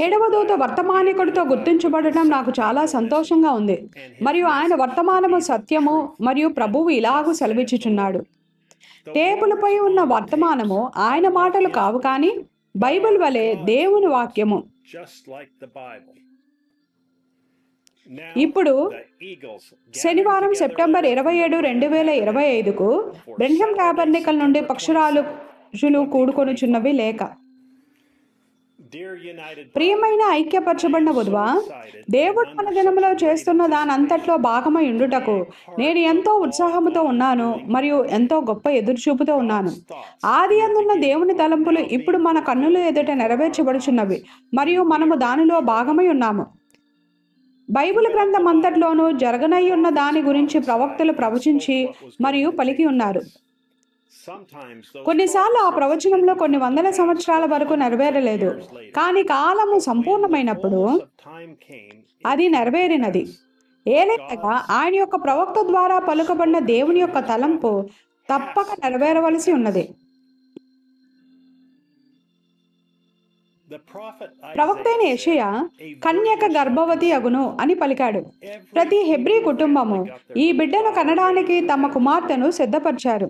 ఏడవ దూత వర్తమానికుడితో గుర్తించబడటం నాకు చాలా సంతోషంగా ఉంది. మరియు ఆయన వర్తమానము సత్యము మరియు ప్రభువు ఇలాగూ సెలవిచ్చుచున్నాడు. టేబుల్పై ఉన్న వర్తమానము ఆయన మాటలు కావు కానీ బైబిల్ వలె దేవుని వాక్యము. ఇప్పుడు శనివారం సెప్టెంబర్ 27, 2025కు బ్రెన్హమ్ టాబర్నికల్ నుండి పక్షురాజులు కూడుకొనుచున్నవి లేక. ప్రియమైన ఐక్యపరచబడిన వధువా, దేవుడు మన దినములో చేస్తున్న దానంతట్లో భాగమై ఉండుటకు నేను ఎంతో ఉత్సాహముతో ఉన్నాను మరియు ఎంతో గొప్ప ఎదురుచూపుతో ఉన్నాను. ఆది అందున్న దేవుని తలంపులు ఇప్పుడు మన కన్నుల ఎదుట నెరవేర్చబడుచున్నవి మరియు మనము దానిలో భాగమై ఉన్నాము. బైబిల్ గ్రంథం అంతట్లోనూ జరగనై ఉన్న దాని గురించి ప్రవక్తలు ప్రవచించి మరియు పలికి ఉన్నారు. కొన్నిసార్లు ఆ ప్రవచనంలో కొన్ని వందల సంవత్సరాల వరకు నెరవేరలేదు, కానీ కాలము సంపూర్ణమైనప్పుడు అది నెరవేరినది. ఏలైనగా ఆయన యొక్క ప్రవక్త ద్వారా పలుకబడిన దేవుని యొక్క తలంపు తప్పక నెరవేరవలసి ఉన్నది. ప్రవక్త అయిన యెషయా కన్యక గర్భవతి అగును అని పలికాడు. ప్రతి హెబ్రీ కుటుంబము ఈ బిడ్డను కనడానికి తమ కుమార్తెను సిద్ధపరిచారు.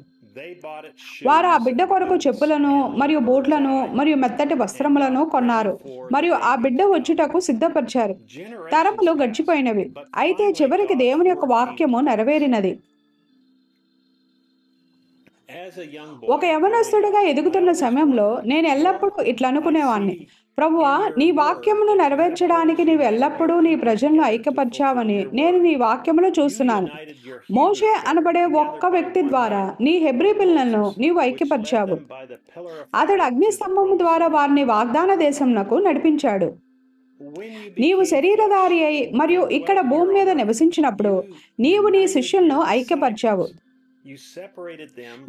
వారు ఆ బిడ్డ కొరకు చెప్పులను మరియు బూట్లను మరియు మెత్తటి వస్త్రములను కొన్నారు మరియు ఆ బిడ్డ వచ్చుటకు సిద్ధపరిచారు. తరములు గడిచిపోయినవి, అయితే చివరికి దేవుని యొక్క వాక్యము నెరవేరినది. ఒక యవనస్తుడిగా ఎదుగుతున్న సమయంలో నేను ఎల్లప్పుడూ ఇట్లా అనుకునేవాణ్ణి, ప్రభువా, నీ వాక్యమును నెరవేర్చడానికి నీవు ఎల్లప్పుడూ నీ ప్రజలను ఐక్యపరిచావని నేను నీ వాక్యములో చూస్తున్నాను. మోషే అనబడే ఒక్క వ్యక్తి ద్వారా నీ హెబ్రీ పిల్లలను నీవు ఐక్యపరిచావు. అతడు అగ్నిస్తంభము ద్వారా వారిని వాగ్దాన దేశంనకు నడిపించాడు. నీవు శరీరధారి అయి మరియు ఇక్కడ భూమి మీద నివసించినప్పుడు నీవు నీ శిష్యులను ఐక్యపరిచావు.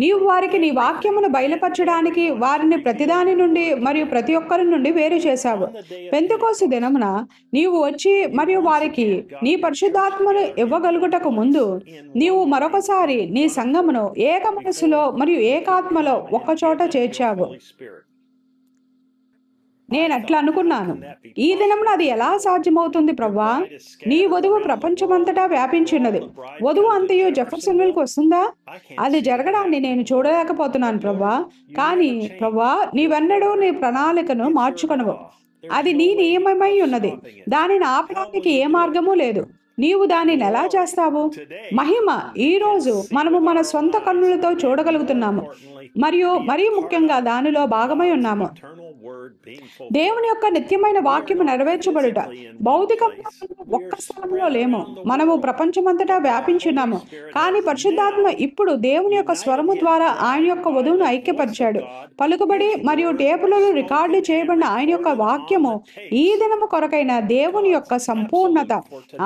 నీవు వారికి నీ వాక్యమును బయలుపరచడానికి వారిని ప్రతిదాని నుండి మరియు ప్రతి ఒక్కరి నుండి వేరు చేశావు. పెంతెకోస్తు దినమున నీవు వచ్చి మరియు వారికి నీ పరిశుద్ధాత్మను ఇవ్వగలుగుటకు ముందు నీవు మరొకసారి నీ సంఘమును ఏక మనస్సులో మరియు ఏకాత్మలో ఒక్కచోట చేర్చావు. నేను అట్లా అనుకున్నాను, ఈ దినమున అది ఎలా సాధ్యమవుతుంది ప్రభువా? నీ వధువు ప్రపంచమంతటా వ్యాపించినది. వధువు అంతయు జెఫర్సన్విల్కి వస్తుందా? అది జరగడాన్ని నేను చూడలేకపోతున్నాను ప్రభువా. కానీ ప్రభువా, నీవెన్నడూ నీ ప్రణాళికను మార్చుకొనవు. అది నీ నియమమై ఉన్నది. దానిని ఆపడానికి ఏ మార్గము లేదు. నీవు దానిని ఎలా చేస్తావు? మహిమ ఈ రోజు మనము మన సొంత కన్నులతో చూడగలుగుతున్నాము మరియు మరీ ముఖ్యంగా దానిలో భాగమై ఉన్నాము. దేవుని యొక్క నిత్యమైన వాక్యము నెరవేర్చబడుట. భౌతికంగా ఒక్క స్థలంలో లేము, మనము ప్రపంచమంతటా వ్యాపించున్నాము. కానీ పరిశుద్ధాత్మ ఇప్పుడు దేవుని యొక్క స్వరము ద్వారా ఆయన యొక్క వధువును ఐక్యపరిచాడు. పలుకుబడి మరియు టేపులలో రికార్డు చేయబడిన ఆయన యొక్క వాక్యము ఈ దినము కొరకైన దేవుని యొక్క సంపూర్ణత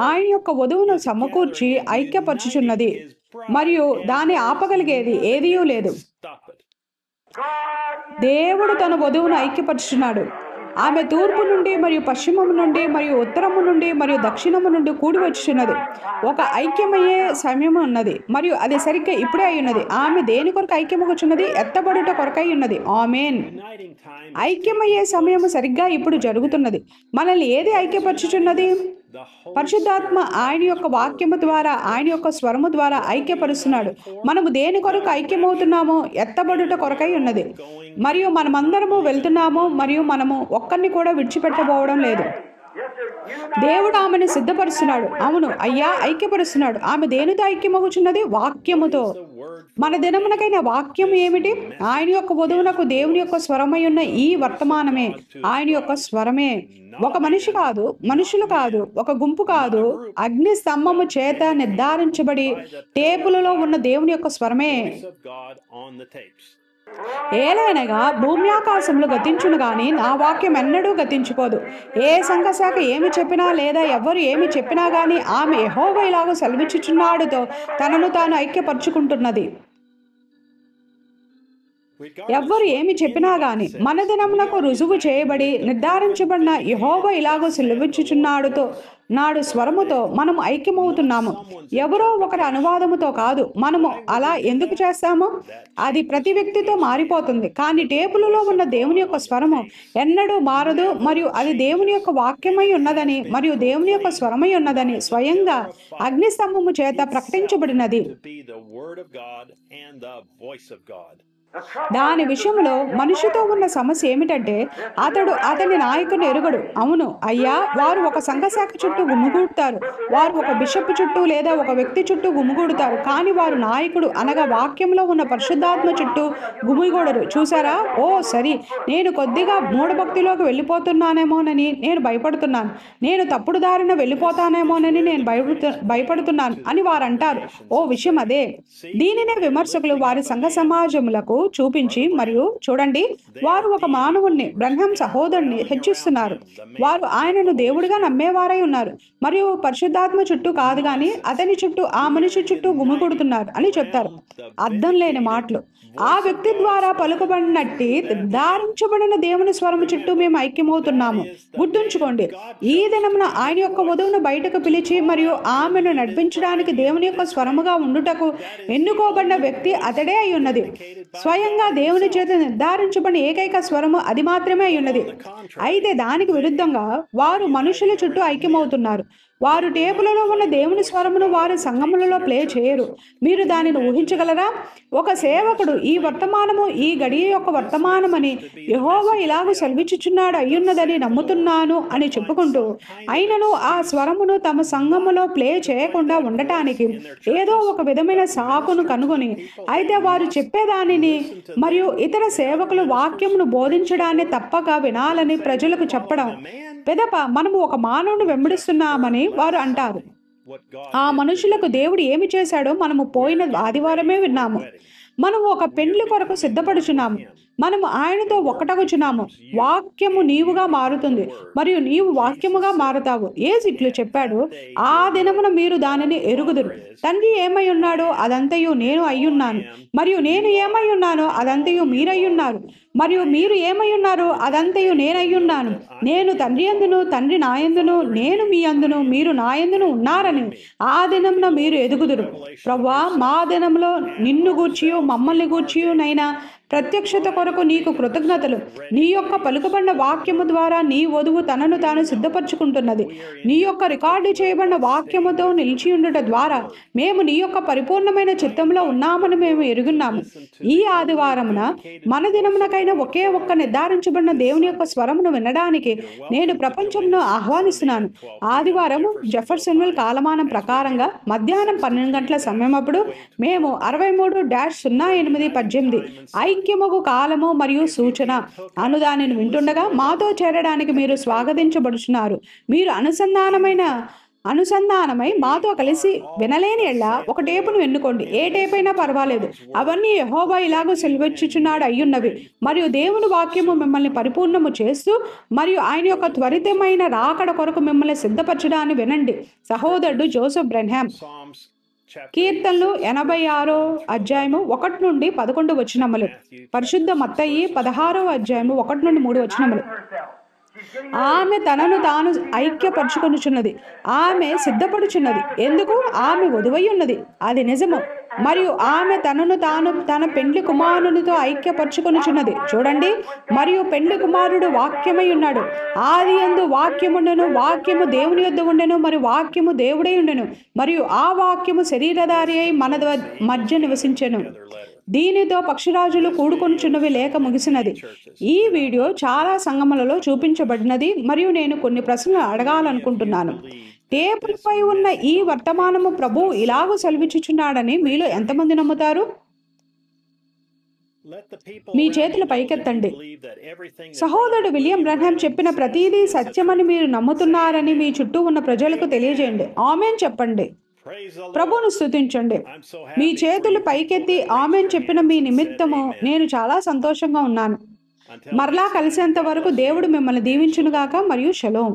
ఆయన యొక్క వధువును సమకూర్చి ఐక్యపరచుచున్నది మరియు దాన్ని ఆపగలిగేది ఏదీయూ లేదు. దేవుడు తన వధువును ఐక్యపరుచున్నాడు. ఆమె తూర్పు నుండి మరియు పశ్చిమము నుండి మరియు ఉత్తరము నుండి మరియు దక్షిణము నుండి కూడి వచ్చుచున్నది. ఒక ఐక్యమయ్యే సమయం ఉన్నది మరియు అది సరిగ్గా ఇప్పుడే అయి ఉన్నది. ఆమె దేని కొరకు ఐక్యమగుచున్నది? ఎత్తబడుట కొరకై ఉన్నది. ఆమేన్. ఐక్యమయ్యే సమయము సరిగ్గా ఇప్పుడు జరుగుతున్నది. మనల్ని ఏది ఐక్యపరచుచున్నది? పరిశుద్ధాత్మ ఆయన యొక్క వాక్యము ద్వారా ఆయన యొక్క స్వరము ద్వారా ఐక్యపరుస్తున్నాడు. మనము దేని కొరకు ఐక్యమవుతున్నామో ఎత్తబడుట కొరకై ఉన్నది మరియు మనమందరము వెళ్తున్నాము మరియు మనము ఒక్కరిని కూడా విడిచిపెట్టబోవడం లేదు. దేవుడు ఆమెను సిద్ధపరుస్తున్నాడు. అవును అయ్యా, ఐక్యపరుస్తున్నాడు. ఆమె దేనితో ఐక్యమగుచున్నది? వాక్యముతో. మన దినమునకైన వాక్యం ఏమిటి? ఆయన యొక్క వధువునకు దేవుని యొక్క స్వరమై ఉన్న ఈ వర్తమానమే ఆయన యొక్క స్వరమే. ఒక మనిషి కాదు, మనుషులు కాదు, ఒక గుంపు కాదు, అగ్ని స్తంభము చేత నిర్ధారించబడి టేపులలో ఉన్న దేవుని యొక్క స్వరమే. ఏలైనగా భూమి ఆకాశములు గతించును గాని నా వాక్యం ఎన్నడూ గతించుకోదు. ఏ సంఘశాఖ ఏమి చెప్పినా లేదా ఎవరు ఏమి చెప్పినా గాని ఆమె యెహోవా ఇలాగూ సెలవిచ్చుచున్నాడుతో తనను తాను ఐక్యపరుచుకుంటున్నది. ఎవ్వరు ఏమి చెప్పినా గాని మన దినమునకు రుజువు చేయబడి నిర్ధారించబడిన యెహోవా ఇలాగూ సెలవిచ్చుచున్నాడుతో నాడు స్వరముతో మనము ఐక్యమవుతున్నాము. ఎవరో ఒకరి అనువాదముతో కాదు. మనము అలా ఎందుకు చేస్తాము? అది ప్రతి వ్యక్తితో మారిపోతుంది. కానీ టేపులలో ఉన్న దేవుని యొక్క స్వరము ఎన్నడూ మారదు మరియు అది దేవుని యొక్క వాక్యమై ఉన్నదని మరియు దేవుని యొక్క స్వరమై ఉన్నదని స్వయంగా అగ్నిస్తంభము చేత ప్రకటించబడినది. దాని విషయంలో మనిషితో ఉన్న సమస్య ఏమిటంటే అతడు అతని నాయకుని ఎరుగడు. అవును అయ్యా, వారు ఒక సంఘశాఖ చుట్టూ గుమిగూడతారు, వారు ఒక బిషప్ చుట్టూ లేదా ఒక వ్యక్తి చుట్టూ గుమిగూడతారు, కానీ వారు నాయకుడు అనగా వాక్యంలో ఉన్న పరిశుద్ధాత్మ చుట్టూ గుమిగూడరు. చూసారా? ఓ సరి, నేను కొద్దిగా మూఢభక్తిలోకి వెళ్ళిపోతున్నానేమోనని నేను భయపడుతున్నాను, నేను తప్పుడు దారిన వెళ్ళిపోతానేమోనని నేను భయపడుతున్నాను అని వారు అంటారు. ఓ విషయం అదే. దీనినే విమర్శకులు వారి సంఘ సమాజములకు చూపించి మరియు చూడండి, వారు ఒక మానవుణ్ణి, బ్రహ్మం సహోదరుని హెచ్చిస్తున్నారు. వారు ఆయనను దేవుడిగా నమ్మేవారై ఉన్నారు మరియు పరిశుద్ధాత్మ చుట్టూ కాదు కానీ అతని చుట్టూ, ఆ మనిషి చుట్టూ గుమిగూడుతున్నారు అని చెప్తారు. అర్థం లేని మాటలు. ఆ వ్యక్తి ద్వారా పలుకబడినట్టి నిర్ధారించబడిన దేవుని స్వరము చుట్టూ మేము ఐక్యమవుతున్నాము. గుర్తుంచుకోండి, ఈ దినమున ఆయన యొక్క వధువును బయటకు పిలిచి మరియు ఆమెను నడిపించడానికి దేవుని యొక్క స్వరముగా ఉండుటకు ఎన్నుకోబడిన వ్యక్తి అతడే అయి ఉన్నది. స్వయంగా దేవుని చేత నిర్ధారించబడిన ఏకైక స్వరము అది మాత్రమే అయి ఉన్నది. అయితే దానికి విరుద్ధంగా వారు మనుషుల చుట్టూ ఐక్యమవుతున్నారు. వారు టేపులలో ఉన్న దేవుని స్వరమును వారి సంఘములలో ప్లే చేయరు. మీరు దానిని ఊహించగలరా? ఒక సేవకుడు ఈ వర్తమానము ఈ గడియ యొక్క వర్తమానమని యెహోవా ఇలాగూ సెలవిచ్చుచున్నాడు అయ్యున్నదని నమ్ముతున్నాను అని చెప్పుకుంటూ అయినను ఆ స్వరమును తమ సంఘములో ప్లే చేయకుండా ఉండటానికి ఏదో ఒక విధమైన సాకును కనుగొని, అయితే వారు చెప్పేదానిని మరియు ఇతర సేవకులు వాక్యమును బోధించడాన్ని తప్పక వినాలని ప్రజలకు చెప్పడం పెదప మనము ఒక మానవుని వెంబడిస్తున్నామని వారు అంటారు. ఆ మనుషులకు దేవుడు ఏమి చేశాడో మనము పోయిన ఆదివారమే విన్నాము. మనము ఒక పెండ్లి కొరకు సిద్ధపడుచున్నాము. మనము ఆయనతో ఒక్కటగుచున్నాము. వాక్యము నీవుగా మారుతుంది మరియు నీవు వాక్యముగా మారుతావు. యేసు ఇట్లు చెప్పాడు, ఆ దినమున మీరు దానిని ఎరుగుదురు. తండ్రి ఏమై ఉన్నాడో అదంతయు నేను అయ్యున్నాను, మరియు నేను ఏమై ఉన్నానో అదంతయు మీరయ్యున్నారు, మరియు మీరు ఏమై ఉన్నారో అదంతయు నేనయ్యున్నాను. నేను తండ్రి యందును, తండ్రి నాయందును, నేను మీ అందును, మీరు నాయందును ఉన్నారని ఆ దినమున మీరు ఎదుగుదురు. ప్రభువా, మా దినంలో నిన్ను గూర్చియు మమ్మల్ని గూర్చియు నైనా ప్రత్యక్షత కొరకు నీకు కృతజ్ఞతలు. నీ యొక్క పలుకబడిన వాక్యము ద్వారా నీ వధువు తనను తాను సిద్ధపరచుకుంటున్నది. నీ యొక్క రికార్డు చేయబడిన వాక్యముతో నిలిచి ఉండుట ద్వారా మేము నీ యొక్క పరిపూర్ణమైన చిత్తంలో ఉన్నామని మేము ఎరుగున్నాము. ఈ ఆదివారమున మన దినమునకైనా ఒకే ఒక్క నిర్ధారించబడిన దేవుని యొక్క స్వరమును వినడానికి నేను ప్రపంచంను ఆహ్వానిస్తున్నాను. ఆదివారము జెఫర్సన్విల్ కాలమానం ప్రకారంగా మధ్యాహ్నం 12 గంటల సమయం అప్పుడు మేము 63-08-18 ఐక్యమగు కాలము మరియు సూచన అను దానిని వింటుండగా మాతో చేరడానికి మీరు స్వాగతించబడుచున్నారు. మీరు అనుసంధానమై మాతో కలిసి వినలేని ఎళ్ళ ఒక టేపును ఎన్నుకోండి. ఏ టేప్ అయినా పర్వాలేదు. అవన్నీ యెహోవా ఇలాగూ సెలవిచ్చుచున్నాడు అయ్యున్నవి. మరియు దేవుని వాక్యము మిమ్మల్ని పరిపూర్ణము చేస్తూ మరియు ఆయన యొక్క త్వరితమైన రాకడ కొరకు మిమ్మల్ని సిద్ధపరచడాన్ని వినండి. సహోదరుడు జోసెఫ్ బ్రెన్హామ్. కీర్తనలు 86-1-11 పరిశుద్ధ మత్తయి 16-1-3 ఆమె తనను తాను ఐక్యపరచుకొనుచున్నది. ఆమె సిద్ధపడుచున్నది. ఎందుకు? ఆమె వధువై ఉన్నది. అది నిజము. మరియు ఆమె తనను తాను తన పెండ్లి కుమారునితో ఐక్యపరచుకొనుచున్నది. చూడండి, మరియు పెండ్లి కుమారుడు వాక్యమై ఉన్నాడు. ఆది యందు వాక్యముండెను, వాక్యము దేవుని యొద్ద ఉండెను, మరియు వాక్యము దేవుడై ఉండెను, మరియు ఆ వాక్యము శరీరధారి అయి మన మధ్య నివసించెను. దీనితో పక్షిరాజులు కూడుకొనుచున్నవి లేఖ ముగిసినది. ఈ వీడియో చాలా సంగములలో చూపించబడినది మరియు నేను కొన్ని ప్రశ్నలు అడగాలనుకుంటున్నాను. టేపులపై ఉన్న ఈ వర్తమానము ప్రభు ఇలాగూ సెలవిచ్చుచున్నాడని మీలో ఎంతమంది నమ్ముతారు? మీ చేతులు పైకెత్తండి. సహోదరుడు విలియం బ్రన్హామ్ చెప్పిన ప్రతిదీ సత్యమని మీరు నమ్ముతున్నారని మీ చుట్టూ ఉన్న ప్రజలకు తెలియజేయండి. ఆమేన్ చెప్పండి. ప్రభువును స్తుతించండి. మీ చేతులు పైకెత్తి ఆమేన్ చెప్పిన మీ నిమిత్తము నేను చాలా సంతోషంగా ఉన్నాను. మరలా కలిసేంత వరకు దేవుడు మిమ్మల్ని దీవించునుగాక మరియు షలోం.